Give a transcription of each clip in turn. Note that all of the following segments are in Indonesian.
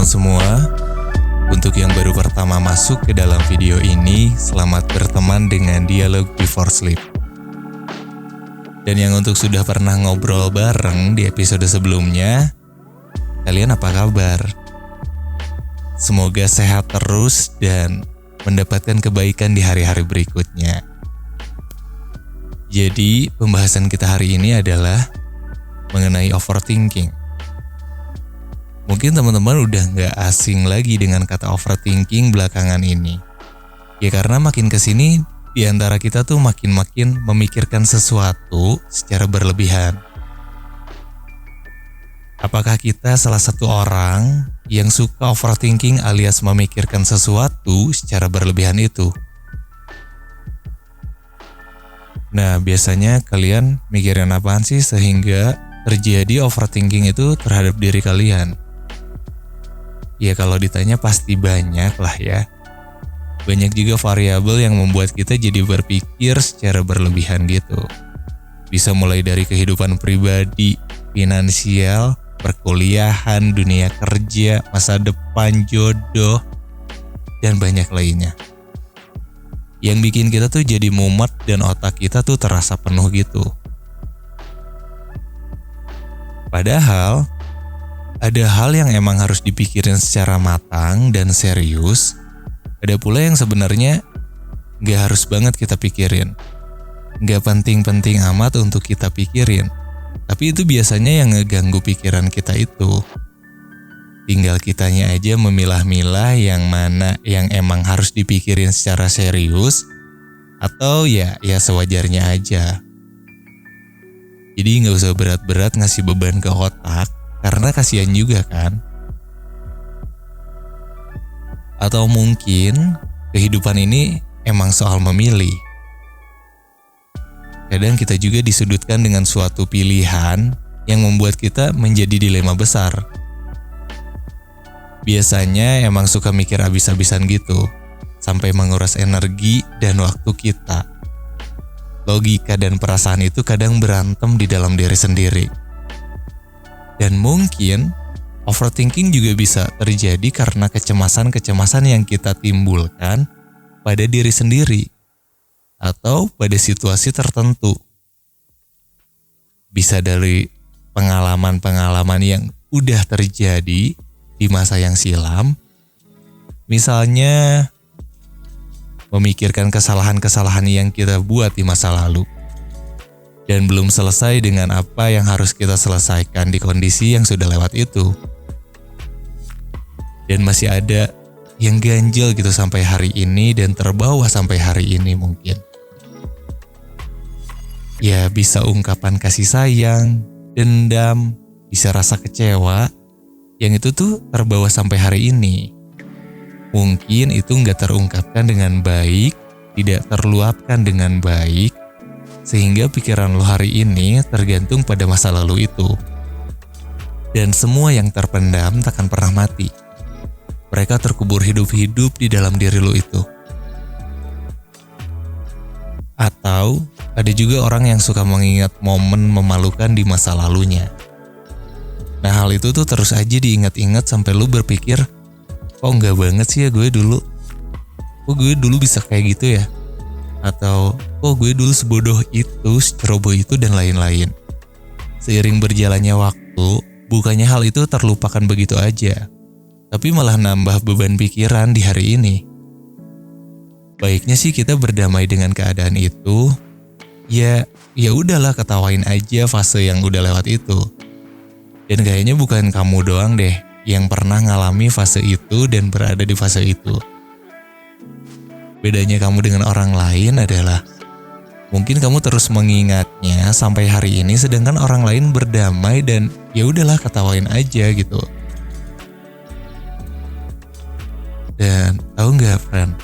semua. Untuk yang baru pertama masuk ke dalam video ini, selamat berteman dengan Dialog Before Sleep. Dan yang untuk sudah pernah ngobrol bareng di episode sebelumnya, kalian apa kabar? Semoga sehat terus dan mendapatkan kebaikan di hari-hari berikutnya. Jadi, pembahasan kita hari ini adalah mengenai overthinking. Mungkin teman-teman udah gak asing lagi dengan kata overthinking belakangan ini. Ya karena makin kesini, di antara kita tuh makin memikirkan sesuatu secara berlebihan. Apakah kita salah satu orang yang suka overthinking alias memikirkan sesuatu secara berlebihan itu? Nah, biasanya kalian mikirin apaan sih sehingga terjadi overthinking itu terhadap diri kalian? Ya kalau ditanya pasti banyak lah ya. Banyak juga variabel yang membuat kita jadi berpikir secara berlebihan gitu. Bisa mulai dari kehidupan pribadi, finansial, perkuliahan, dunia kerja, masa depan, jodoh, dan banyak lainnya. Yang bikin kita tuh jadi mumet dan otak kita tuh terasa penuh gitu. Padahal ada hal yang emang harus dipikirin secara matang dan serius. Ada pula yang sebenarnya gak harus banget kita pikirin. Gak penting-penting amat untuk kita pikirin. Tapi itu biasanya yang ngeganggu pikiran kita itu. Tinggal kitanya aja memilah-milah yang mana yang emang harus dipikirin secara serius. Atau ya sewajarnya aja. Jadi gak usah berat-berat ngasih beban ke otak. Karena kasihan juga kan. Atau mungkin kehidupan ini emang soal memilih. Kadang kita juga disudutkan dengan suatu pilihan yang membuat kita menjadi dilema besar. Biasanya emang suka mikir abis-abisan gitu, sampai menguras energi dan waktu kita. Logika dan perasaan itu kadang berantem di dalam diri sendiri. Dan mungkin overthinking juga bisa terjadi karena kecemasan-kecemasan yang kita timbulkan pada diri sendiri atau pada situasi tertentu. Bisa dari pengalaman-pengalaman yang udah terjadi di masa yang silam. Misalnya memikirkan kesalahan-kesalahan yang kita buat di masa lalu. Dan belum selesai dengan apa yang harus kita selesaikan di kondisi yang sudah lewat itu. Dan masih ada yang ganjil gitu sampai hari ini dan terbawa sampai hari ini mungkin. Ya bisa ungkapan kasih sayang, dendam, bisa rasa kecewa. Yang itu tuh terbawa sampai hari ini. Mungkin itu gak terungkapkan dengan baik, tidak terluapkan dengan baik. Sehingga pikiran lo hari ini tergantung pada masa lalu itu. Dan semua yang terpendam takkan pernah mati. Mereka terkubur hidup-hidup di dalam diri lo itu. Atau ada juga orang yang suka mengingat momen memalukan di masa lalunya. Nah hal itu tuh terus aja diingat-ingat sampai lo berpikir, kok enggak banget sih ya gue dulu. Kok gue dulu bisa kayak gitu ya? Atau gue dulu sebodoh itu, seceroboh itu dan lain-lain. Seiring berjalannya waktu, bukannya hal itu terlupakan begitu aja, tapi malah nambah beban pikiran di hari ini. Baiknya sih kita berdamai dengan keadaan itu. Ya udahlah ketawain aja fase yang udah lewat itu. Dan kayaknya bukan kamu doang deh yang pernah ngalami fase itu dan berada di fase itu. Bedanya kamu dengan orang lain adalah mungkin kamu terus mengingatnya sampai hari ini sedangkan orang lain berdamai dan ya udahlah ketawain aja gitu. Dan tahu nggak, friend?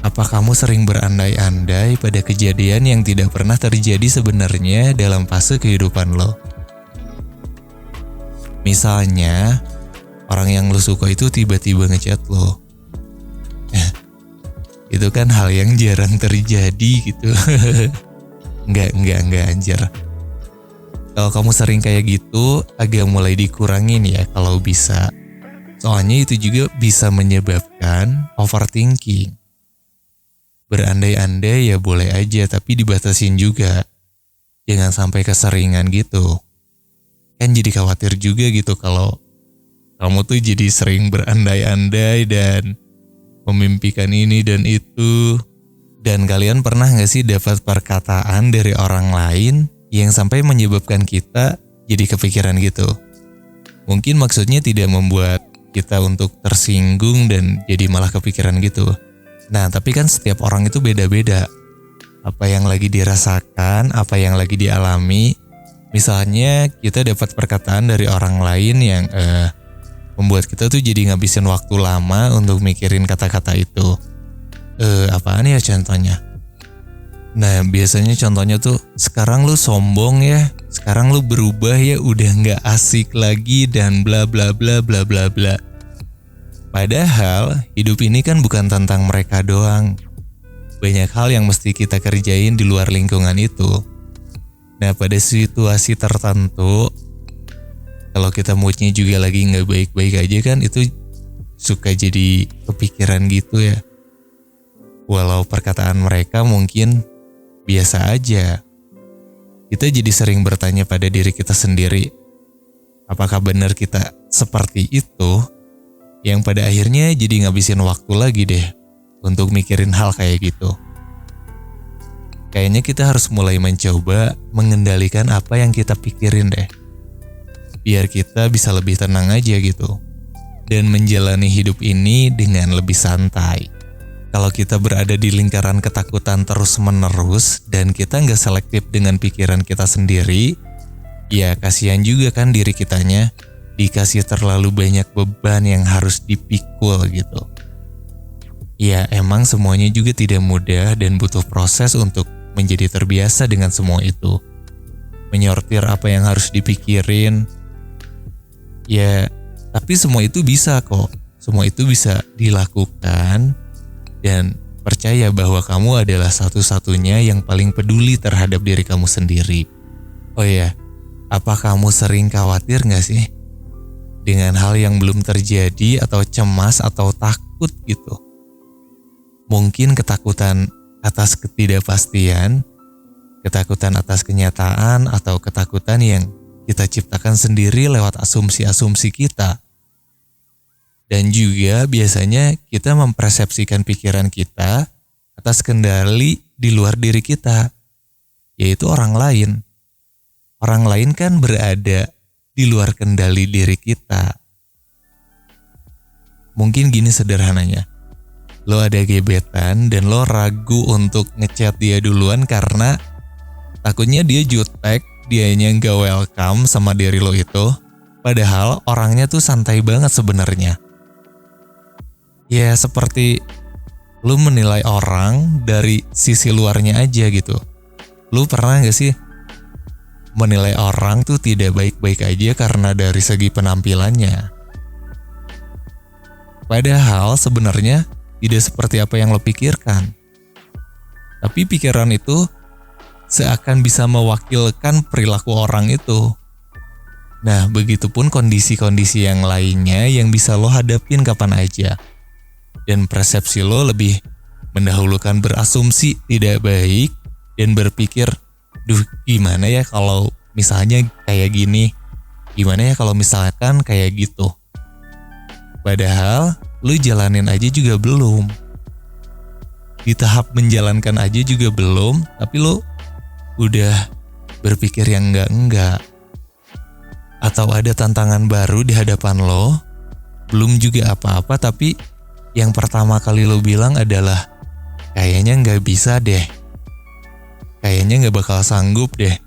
Apa kamu sering berandai-andai pada kejadian yang tidak pernah terjadi sebenarnya dalam fase kehidupan lo? Misalnya, orang yang lo suka itu tiba-tiba ngechat lo. Itu kan hal yang jarang terjadi gitu. Enggak anjir. Kalau kamu sering kayak gitu, agak mulai dikurangin ya kalau bisa. Soalnya itu juga bisa menyebabkan overthinking. Berandai-andai ya boleh aja, tapi dibatasin juga. Jangan sampai keseringan gitu. Kan jadi khawatir juga gitu kalau kamu tuh jadi sering berandai-andai dan memimpikan ini dan itu. Dan kalian pernah gak sih dapat perkataan dari orang lain yang sampai menyebabkan kita jadi kepikiran gitu? Mungkin maksudnya tidak membuat kita untuk tersinggung dan jadi malah kepikiran gitu. Nah, tapi kan setiap orang itu beda-beda. Apa yang lagi dirasakan, apa yang lagi dialami. Misalnya kita dapat perkataan dari orang lain yang membuat kita tuh jadi ngabisin waktu lama untuk mikirin kata-kata itu. Apaan ya contohnya? Nah, biasanya contohnya tuh, sekarang lu sombong ya, sekarang lu berubah ya, udah gak asik lagi dan bla bla bla bla bla bla. Padahal hidup ini kan bukan tentang mereka doang. Banyak hal yang mesti kita kerjain di luar lingkungan itu. Nah, pada situasi tertentu, kalau kita moodnya juga lagi gak baik-baik aja kan, itu suka jadi kepikiran gitu ya. Walau perkataan mereka mungkin biasa aja, kita jadi sering bertanya pada diri kita sendiri, apakah benar kita seperti itu? Yang pada akhirnya jadi ngabisin waktu lagi deh untuk mikirin hal kayak gitu. Kayaknya kita harus mulai mencoba mengendalikan apa yang kita pikirin deh, biar kita bisa lebih tenang aja gitu, dan menjalani hidup ini dengan lebih santai. Kalau kita berada di lingkaran ketakutan terus-menerus dan kita nggak selektif dengan pikiran kita sendiri, ya kasihan juga kan diri kitanya, dikasih terlalu banyak beban yang harus dipikul gitu. Ya emang semuanya juga tidak mudah dan butuh proses untuk menjadi terbiasa dengan semua itu. Menyortir apa yang harus dipikirin, ya tapi semua itu bisa kok, semua itu bisa dilakukan. Dan percaya bahwa kamu adalah satu-satunya yang paling peduli terhadap diri kamu sendiri. Oh iya, apa kamu sering khawatir gak sih? Dengan hal yang belum terjadi atau cemas atau takut gitu. Mungkin ketakutan atas ketidakpastian, ketakutan atas kenyataan, atau ketakutan yang kita ciptakan sendiri lewat asumsi-asumsi kita. Dan juga biasanya kita mempersepsikan pikiran kita atas kendali di luar diri kita, yaitu orang lain. Orang lain kan berada di luar kendali diri kita. Mungkin gini sederhananya, lo ada gebetan dan lo ragu untuk ngechat dia duluan karena takutnya dia jutek, dianya gak welcome sama diri lo itu. Padahal orangnya tuh santai banget sebenarnya. Ya seperti lu menilai orang dari sisi luarnya aja gitu. Lu pernah gak sih menilai orang tuh tidak baik-baik aja karena dari segi penampilannya? Padahal sebenarnya tidak seperti apa yang lo pikirkan. Tapi pikiran itu seakan bisa mewakilkan perilaku orang itu. Nah, begitupun kondisi-kondisi yang lainnya yang bisa lo hadapin kapan aja. Dan persepsi lo lebih mendahulukan berasumsi tidak baik dan berpikir, duh gimana ya kalau misalnya kayak gini, gimana ya kalau misalkan kayak gitu. Padahal lo jalanin aja juga belum. Di tahap menjalankan aja juga belum, tapi lo udah berpikir yang enggak. Atau ada tantangan baru di hadapan lo, belum juga apa-apa tapi yang pertama kali lo bilang adalah, kayaknya gak bisa deh. Kayaknya gak bakal sanggup deh.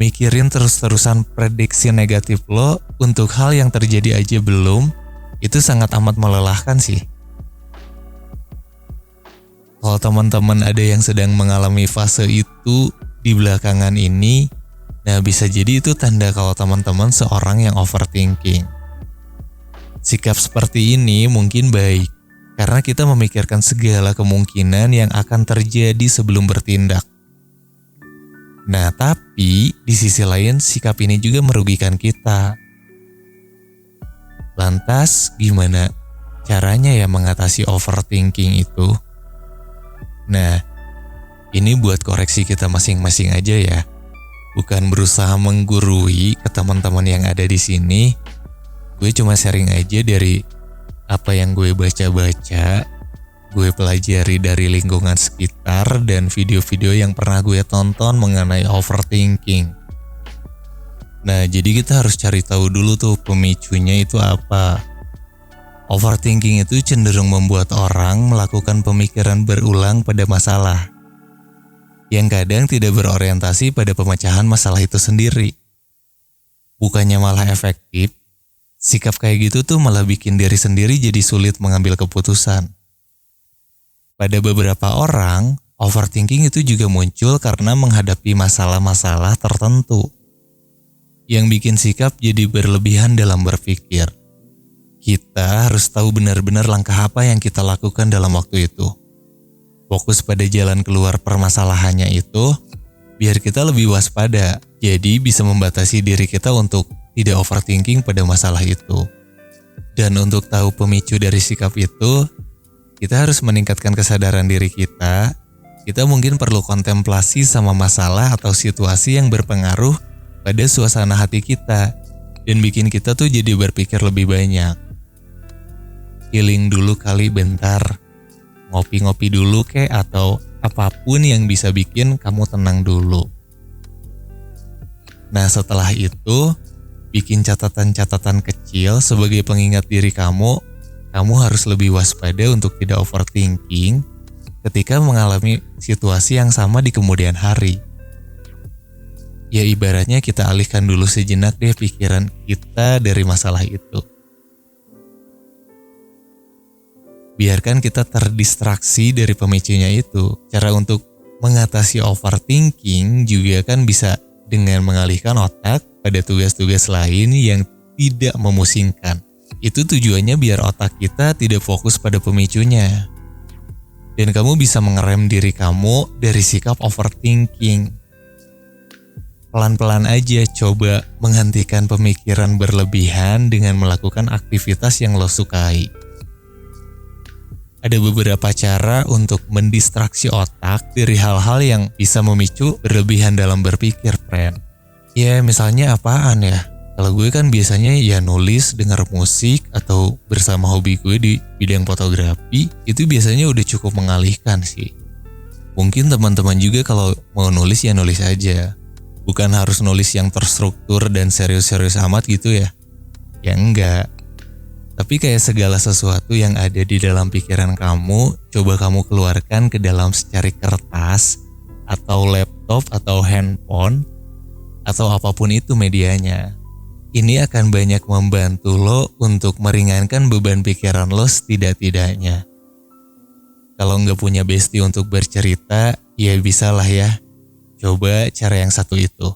Mikirin terus-terusan prediksi negatif lo untuk hal yang terjadi aja belum, itu sangat amat melelahkan sih. Kalau teman-teman ada yang sedang mengalami fase itu di belakangan ini, nah bisa jadi itu tanda kalau teman-teman seorang yang overthinking. Sikap seperti ini mungkin baik, karena kita memikirkan segala kemungkinan yang akan terjadi sebelum bertindak. Nah, tapi di sisi lain sikap ini juga merugikan kita. Lantas gimana caranya ya mengatasi overthinking itu? Nah, ini buat koreksi kita masing-masing aja ya. Bukan berusaha menggurui ke teman-teman yang ada di sini. Gue cuma sharing aja dari apa yang gue baca-baca, gue pelajari dari lingkungan sekitar dan video-video yang pernah gue tonton mengenai overthinking. Nah, jadi kita harus cari tahu dulu tuh pemicunya itu apa. Overthinking itu cenderung membuat orang melakukan pemikiran berulang pada masalah, yang kadang tidak berorientasi pada pemecahan masalah itu sendiri. Bukannya malah efektif, sikap kayak gitu tuh malah bikin diri sendiri jadi sulit mengambil keputusan. Pada beberapa orang, overthinking itu juga muncul karena menghadapi masalah-masalah tertentu, yang bikin sikap jadi berlebihan dalam berpikir. Kita harus tahu benar-benar langkah apa yang kita lakukan dalam waktu itu. Fokus pada jalan keluar permasalahannya itu, biar kita lebih waspada. Jadi bisa membatasi diri kita untuk tidak overthinking pada masalah itu. Dan untuk tahu pemicu dari sikap itu, kita harus meningkatkan kesadaran diri kita. Kita mungkin perlu kontemplasi sama masalah atau situasi yang berpengaruh pada suasana hati kita dan bikin kita tuh jadi berpikir lebih banyak. Healing dulu kali bentar. Ngopi-ngopi dulu kek atau apapun yang bisa bikin kamu tenang dulu. Nah, setelah itu bikin catatan-catatan kecil sebagai pengingat diri kamu harus lebih waspada untuk tidak overthinking ketika mengalami situasi yang sama di kemudian hari. Ya ibaratnya kita alihkan dulu sejenak deh pikiran kita dari masalah itu. Biarkan kita terdistraksi dari pemicunya itu. Cara untuk mengatasi overthinking juga kan bisa dengan mengalihkan otak pada tugas-tugas lain yang tidak memusingkan. Itu tujuannya biar otak kita tidak fokus pada pemicunya. Dan kamu bisa mengerem diri kamu dari sikap overthinking. Pelan-pelan aja coba menghentikan pemikiran berlebihan dengan melakukan aktivitas yang lo sukai. Ada beberapa cara untuk mendistraksi otak dari hal-hal yang bisa memicu berlebihan dalam berpikir, friend. Ya misalnya apaan ya? Kalau gue kan biasanya ya nulis, dengar musik, atau bersama hobi gue di bidang fotografi, itu biasanya udah cukup mengalihkan sih. Mungkin teman-teman juga kalau mau nulis ya nulis aja. Bukan harus nulis yang terstruktur dan serius-serius amat gitu ya. Ya enggak. Tapi kayak segala sesuatu yang ada di dalam pikiran kamu, coba kamu keluarkan ke dalam secari kertas, atau laptop, atau handphone, atau apapun itu medianya. Ini akan banyak membantu lo untuk meringankan beban pikiran lo setidak-tidaknya. Kalau nggak punya bestie untuk bercerita, ya bisalah ya. Coba cara yang satu itu.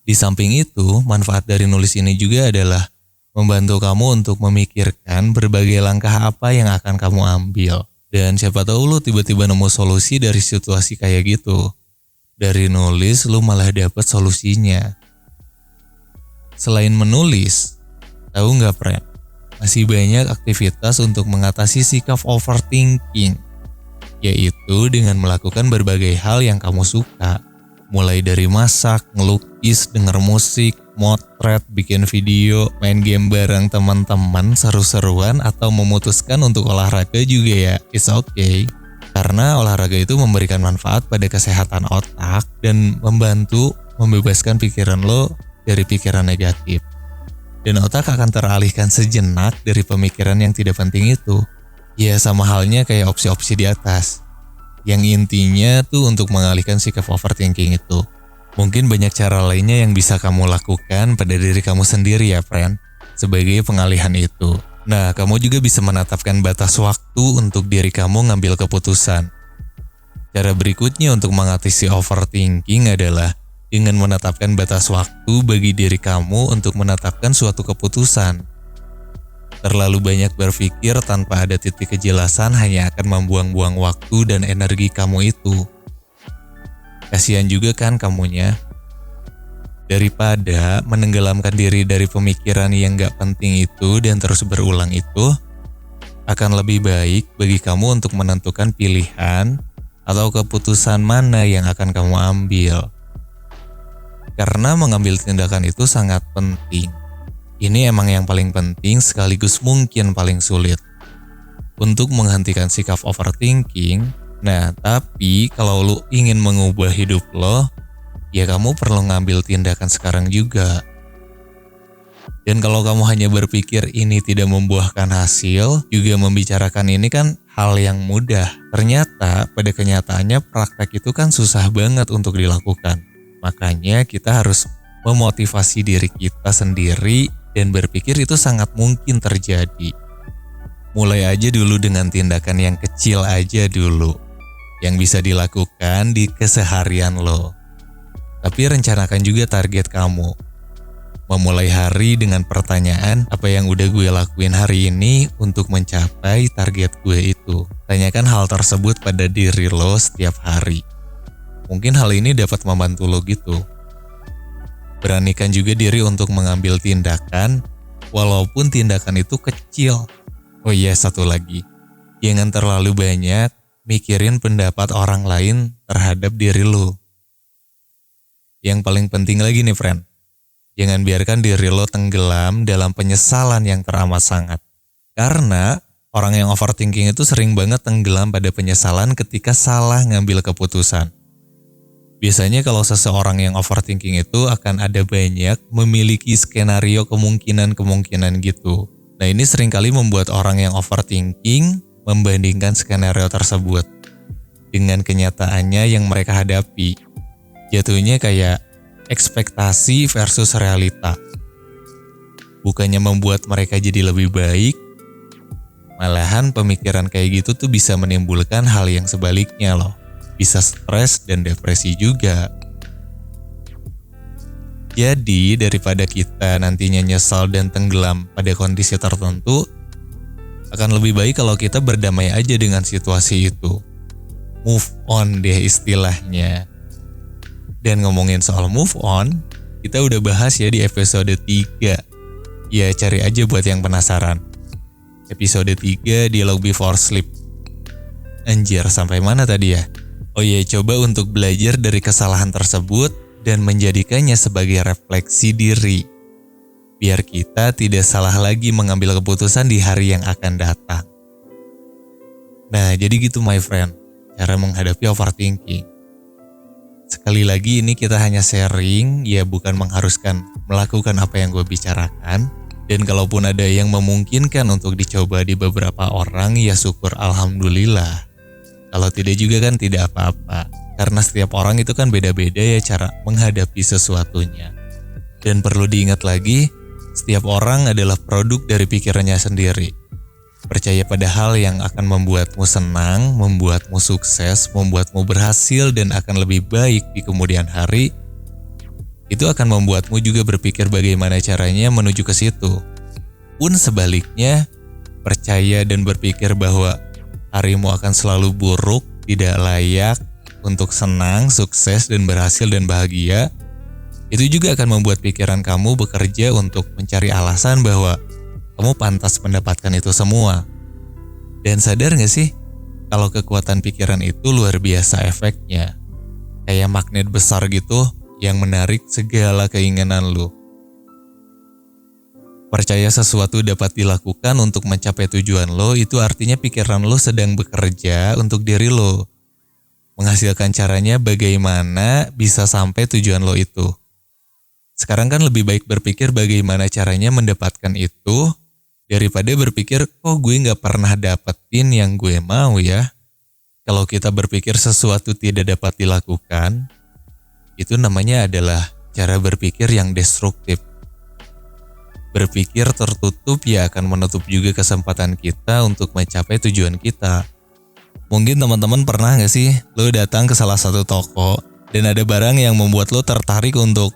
Di samping itu, manfaat dari nulis ini juga adalah membantu kamu untuk memikirkan berbagai langkah apa yang akan kamu ambil. Dan siapa tahu lo tiba-tiba nemu solusi dari situasi kayak gitu. Dari nulis lo malah dapet solusinya. Selain menulis, tahu nggak friend? Masih banyak aktivitas untuk mengatasi sikap overthinking. Yaitu dengan melakukan berbagai hal yang kamu suka. Mulai dari masak, ngelukis, denger musik, motret, bikin video, main game bareng teman-teman, seru-seruan, atau memutuskan untuk olahraga juga ya, it's okay. Karena olahraga itu memberikan manfaat pada kesehatan otak dan membantu membebaskan pikiran lo dari pikiran negatif. Dan otak akan teralihkan sejenak dari pemikiran yang tidak penting itu. Ya sama halnya kayak opsi-opsi di atas. Yang intinya tuh untuk mengalihkan sikap overthinking itu. Mungkin banyak cara lainnya yang bisa kamu lakukan pada diri kamu sendiri ya friend, sebagai pengalihan itu. Nah, kamu juga bisa menetapkan batas waktu untuk diri kamu ngambil keputusan. Cara berikutnya untuk mengatasi overthinking adalah dengan menetapkan batas waktu bagi diri kamu untuk menetapkan suatu keputusan. Terlalu banyak berpikir tanpa ada titik kejelasan hanya akan membuang-buang waktu dan energi kamu itu. Kasihan juga kan kamunya. Daripada menenggelamkan diri dari pemikiran yang gak penting itu dan terus berulang itu, akan lebih baik bagi kamu untuk menentukan pilihan atau keputusan mana yang akan kamu ambil. Karena mengambil tindakan itu sangat penting. Ini emang yang paling penting sekaligus mungkin paling sulit. Untuk menghentikan sikap overthinking, nah tapi kalau lu ingin mengubah hidup lo, ya kamu perlu ngambil tindakan sekarang juga. Dan kalau kamu hanya berpikir ini tidak membuahkan hasil, juga membicarakan ini kan hal yang mudah. Ternyata pada kenyataannya praktek itu kan susah banget untuk dilakukan. Makanya kita harus memotivasi diri kita sendiri dan berpikir itu sangat mungkin terjadi. Mulai aja dulu dengan tindakan yang kecil aja dulu, yang bisa dilakukan di keseharian lo. Tapi rencanakan juga target kamu. Memulai hari dengan pertanyaan, apa yang udah gue lakuin hari ini untuk mencapai target gue itu. Tanyakan hal tersebut pada diri lo setiap hari. Mungkin hal ini dapat membantu lo gitu. Beranikan juga diri untuk mengambil tindakan, walaupun tindakan itu kecil. Oh iya, satu lagi. Jangan terlalu banyak mikirin pendapat orang lain terhadap diri lo. Yang paling penting lagi nih friend, jangan biarkan diri lo tenggelam dalam penyesalan yang teramat sangat. Karena orang yang overthinking itu sering banget tenggelam pada penyesalan ketika salah ngambil keputusan. Biasanya kalau seseorang yang overthinking itu akan ada banyak memiliki skenario kemungkinan-kemungkinan gitu. Nah ini seringkali membuat orang yang overthinking membandingkan skenario tersebut dengan kenyataannya yang mereka hadapi. Jatuhnya kayak ekspektasi versus realita. Bukannya membuat mereka jadi lebih baik, malahan pemikiran kayak gitu tuh bisa menimbulkan hal yang sebaliknya loh. Bisa stres dan depresi juga. Jadi daripada kita nantinya nyesal dan tenggelam pada kondisi tertentu, akan lebih baik kalau kita berdamai aja dengan situasi itu. Move on deh istilahnya. Dan ngomongin soal move on, kita udah bahas ya di episode 3. Ya cari aja buat yang penasaran. Episode 3 Dialog Before Sleep. Anjir, sampai mana tadi ya? Oh iya, coba untuk belajar dari kesalahan tersebut dan menjadikannya sebagai refleksi diri. Biar kita tidak salah lagi mengambil keputusan di hari yang akan datang. Nah, jadi gitu my friend, cara menghadapi overthinking. Sekali lagi ini kita hanya sharing, ya bukan mengharuskan melakukan apa yang gue bicarakan. Dan kalaupun ada yang memungkinkan untuk dicoba di beberapa orang, ya syukur alhamdulillah. Kalau tidak juga kan tidak apa-apa. Karena setiap orang itu kan beda-beda ya cara menghadapi sesuatunya. Dan perlu diingat lagi, setiap orang adalah produk dari pikirannya sendiri. Percaya pada hal yang akan membuatmu senang, membuatmu sukses, membuatmu berhasil dan akan lebih baik di kemudian hari. Itu akan membuatmu juga berpikir bagaimana caranya menuju ke situ. Pun sebaliknya, percaya dan berpikir bahwa harimu akan selalu buruk, tidak layak untuk senang, sukses dan berhasil dan bahagia. Itu juga akan membuat pikiran kamu bekerja untuk mencari alasan bahwa kamu pantas mendapatkan itu semua. Dan sadar gak sih, kalau kekuatan pikiran itu luar biasa efeknya. Kayak magnet besar gitu yang menarik segala keinginan lu. Percaya sesuatu dapat dilakukan untuk mencapai tujuan lo, itu artinya pikiran lo sedang bekerja untuk diri lo. Menghasilkan caranya bagaimana bisa sampai tujuan lo itu. Sekarang kan lebih baik berpikir bagaimana caranya mendapatkan itu, daripada berpikir, kok gue gak pernah dapetin yang gue mau ya. Kalau kita berpikir sesuatu tidak dapat dilakukan, itu namanya adalah cara berpikir yang destruktif. Berpikir tertutup ya akan menutup juga kesempatan kita untuk mencapai tujuan kita. Mungkin teman-teman pernah gak sih lo datang ke salah satu toko dan ada barang yang membuat lo tertarik untuk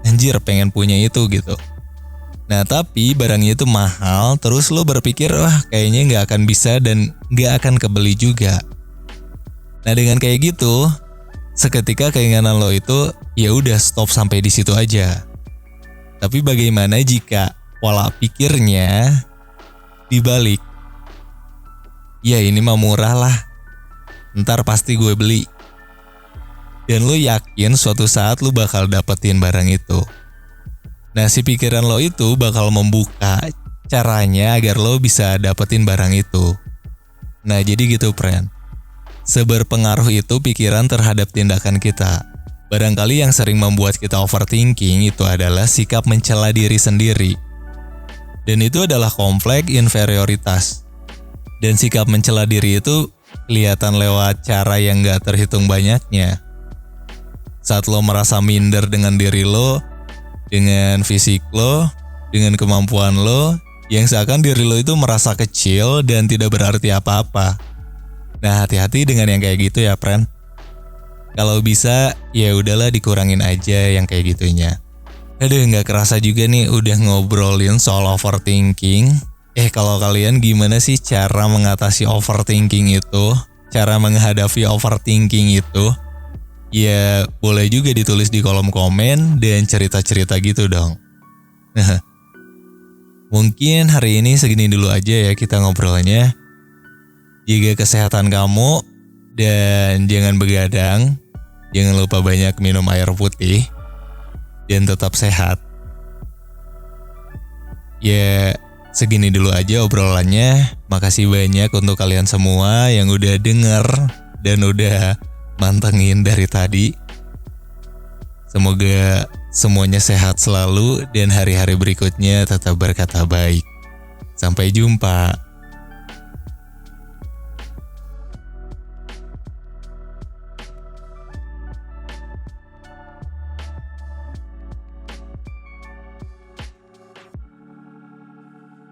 anjir pengen punya itu gitu. Nah tapi barangnya itu mahal, terus lo berpikir wah kayaknya gak akan bisa dan gak akan kebeli juga. Nah dengan kayak gitu, seketika keinginan lo itu ya udah stop sampai di situ aja. Tapi bagaimana jika pola pikirnya dibalik? Ya ini mah murah lah, ntar pasti gue beli. Dan lo yakin suatu saat lo bakal dapetin barang itu. Nah si pikiran lo itu bakal membuka caranya agar lo bisa dapetin barang itu. Nah jadi gitu friend. Seberpengaruh itu pikiran terhadap tindakan kita. Barangkali yang sering membuat kita overthinking itu adalah sikap mencela diri sendiri. Dan itu adalah kompleks inferioritas. Dan sikap mencela diri itu kelihatan lewat cara yang gak terhitung banyaknya. Saat lo merasa minder dengan diri lo, dengan fisik lo, dengan kemampuan lo, yang seakan diri lo itu merasa kecil dan tidak berarti apa-apa. Nah hati-hati dengan yang kayak gitu ya friend. Kalau bisa ya udahlah dikurangin aja yang kayak gitunya. Aduh gak kerasa juga nih udah ngobrolin soal overthinking. Kalau kalian gimana sih cara mengatasi overthinking itu? Cara menghadapi overthinking itu? Ya boleh juga ditulis di kolom komen dan cerita-cerita gitu dong. Mungkin hari ini segini dulu aja ya kita ngobrolnya. Jaga kesehatan kamu dan jangan begadang. Jangan lupa banyak minum air putih dan tetap sehat. Ya segini dulu aja obrolannya. Makasih banyak untuk kalian semua yang udah denger dan udah mantengin dari tadi. Semoga semuanya sehat selalu dan hari-hari berikutnya tetap berkata baik. Sampai jumpa.